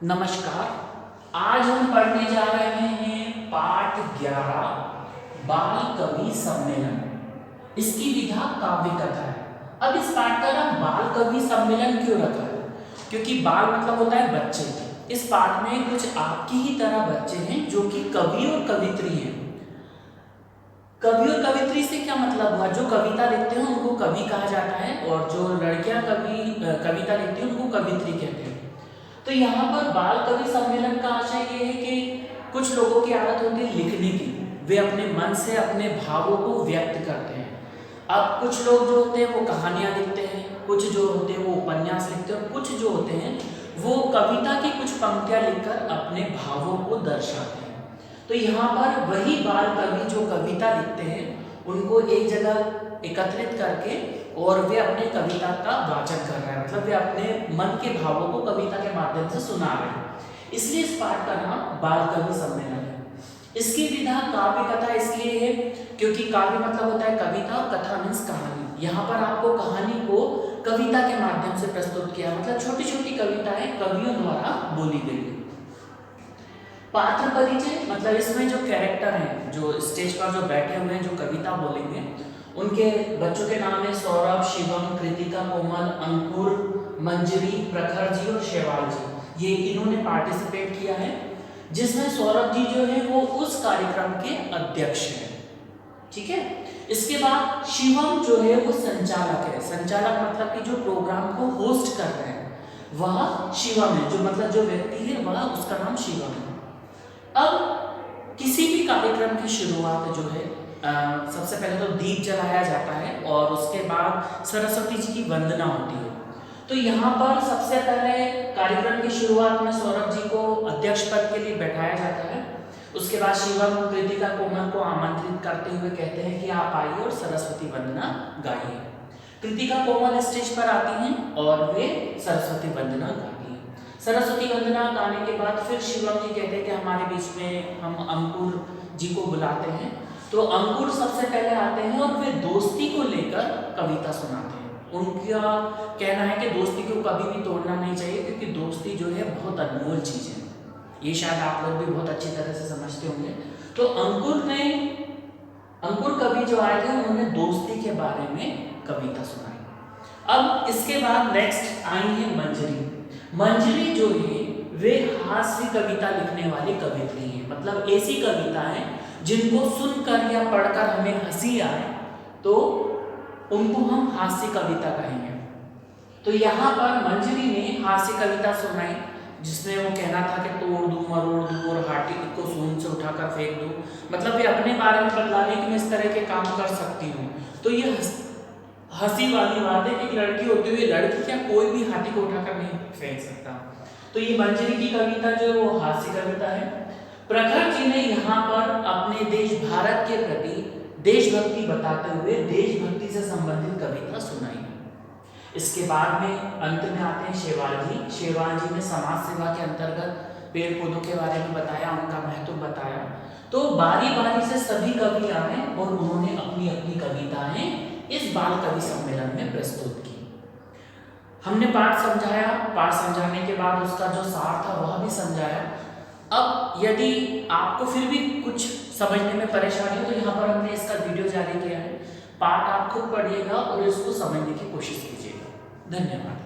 नमस्कार। आज हम पढ़ने जा रहे हैं पाठ 11 बाल कवि सम्मेलन। इसकी विधा काव्य कथा है। अब इस पाठ का नाम बाल कवि सम्मेलन क्यों रखा है? क्योंकि बाल मतलब होता है बच्चे। इस पाठ में कुछ आपकी ही तरह बच्चे हैं जो कि कवि और कवित्री हैं। कवि और कवित्री से क्या मतलब हुआ? जो कविता लिखते हैं उनको कवि कहा जाता है और जो लड़कियां कविता लिखती हैं उनको कवित्री कहते हैं। तो यहाँ पर बाल कवि सम्मेलन का आशय ये है कि कुछ लोगों की आदत होती है लिखने की। वे अपने मन से अपने भावों को व्यक्त करते हैं। अब कुछ लोग जो होते हैं वो कहानियाँ लिखते हैं, कुछ जो होते हैं वो उपन्यास लिखते हैं, कुछ जो होते हैं वो कविता की कुछ पंक्तियाँ लिखकर अपने भावों को दर्शाते हैं। तो यहाँ पर वही बाल कवि जो कविता लिखते हैं उनको एक जगह एकत्रित करके और वे अपने कविता का वाचन कर रहे हैं, मतलब वे अपने मन के भावों को कविता के माध्यम से सुना रहे हैं। इसलिए इस पाठ का नाम बाल कवि सम्मेलन है। इसकी विधा काव्य कथा इसलिए है क्योंकि काव्य मतलब होता है कविता और कथा मीन्स कहानी। यहाँ पर आपको कहानी को कविता के माध्यम से प्रस्तुत किया, मतलब छोटी छोटी कविताएं कवियों द्वारा बोली गई है। पात्र परिचय मतलब इसमें जो कैरेक्टर हैं, जो स्टेज पर जो बैठे हुए हैं, जो कविता बोलेंगे, उनके बच्चों के नाम है सौरभ, शिवम, कृतिका, कोमल, अंकुर, मंजरी, प्रखर जी और शेवाल जी। ये इन्होंने पार्टिसिपेट किया है, जिसमें सौरभ जी जो है वो उस कार्यक्रम के अध्यक्ष हैं। ठीक है। इसके बाद शिवम जो है वो संचालक है। संचालक मतलब कि जो प्रोग्राम को होस्ट कर रहे हैं वह शिवम है, जो मतलब जो व्यक्ति है वह उसका नाम शिवम है। अब किसी भी कार्यक्रम की शुरुआत जो है सबसे पहले तो दीप जलाया जाता है और उसके बाद सरस्वती जी की वंदना होती है। तो यहाँ पर सबसे पहले कार्यक्रम की शुरुआत में सौरभ जी को अध्यक्ष पद के लिए बैठाया जाता है। उसके बाद शिवम, कृतिका, कोमल को आमंत्रित करते हुए कहते हैं कि आप आइए और सरस्वती वंदना गाइए। कृतिका, कोमल स्टेज पर आती हैं और वे सरस्वती वंदना गाती हैं। सरस्वती वंदना गाने के बाद फिर शिवम जी कहते हैं कि हमारे बीच में हम अंकुर जी को बुलाते हैं। तो अंकुर सबसे पहले आते हैं और वे दोस्ती को लेकर कविता सुनाते हैं। उनका कहना है कि दोस्ती को कभी भी तोड़ना नहीं चाहिए क्योंकि दोस्ती जो है बहुत अनमोल चीज़ है। ये शायद आप लोग भी बहुत अच्छी तरह से समझते होंगे। तो अंकुर कवि जो आए थे उन्होंने दोस्ती के बारे में कविता सुनाई। अब इसके बाद नेक्स्ट आई है मंजरी। मंजरी जो है वे हास्य कविता लिखने वाली कवित्री हैं, मतलब ऐसी कविताएं जिनको सुनकर या पढ़कर हमें हंसी आए तो उनको हम हास्य कविता कहेंगे। तो यहाँ पर मंजरी ने हास्य कविता सुनाई जिसमें वो कहना था कि तोड़ दूं, मरोड़ दूं और हाथी को सूंड से उठाकर फेंक दूं, मतलब वे अपने बारे में बतलाने कि मैं इस तरह के काम कर सकती हूँ। तो ये हंसी वाली बात है कि लड़की होती हुई लड़की क्या कोई भी हाथी को उठाकर नहीं फेंक सकता। तो ये मंजरी की कविता जो है वो हास्य कविता है। प्रखर जी ने यहाँ पर अपने देश भारत के प्रति देशभक्ति बताते हुए देशभक्ति से संबंधित कविता सुनाई। इसके बाद में अंत में आते हैं शेवाल जी। शेवाल जी ने समाज सेवा के अंतर्गत पेड़ पौधों के बारे में बताया, उनका महत्व बताया। तो बारी बारी से सभी कवि आए और उन्होंने अपनी अपनी कविताएं इस बाल कवि सम्मेलन में प्रस्तुत की। हमने पाठ समझाया, पाठ समझाने के बाद उसका जो सार था वह भी समझाया। अब यदि आपको फिर भी कुछ समझने में परेशानी हो तो यहाँ पर हमने इसका वीडियो जारी किया है। पाठ आप खुद पढ़िएगा और इसको समझने की कोशिश कीजिएगा। धन्यवाद।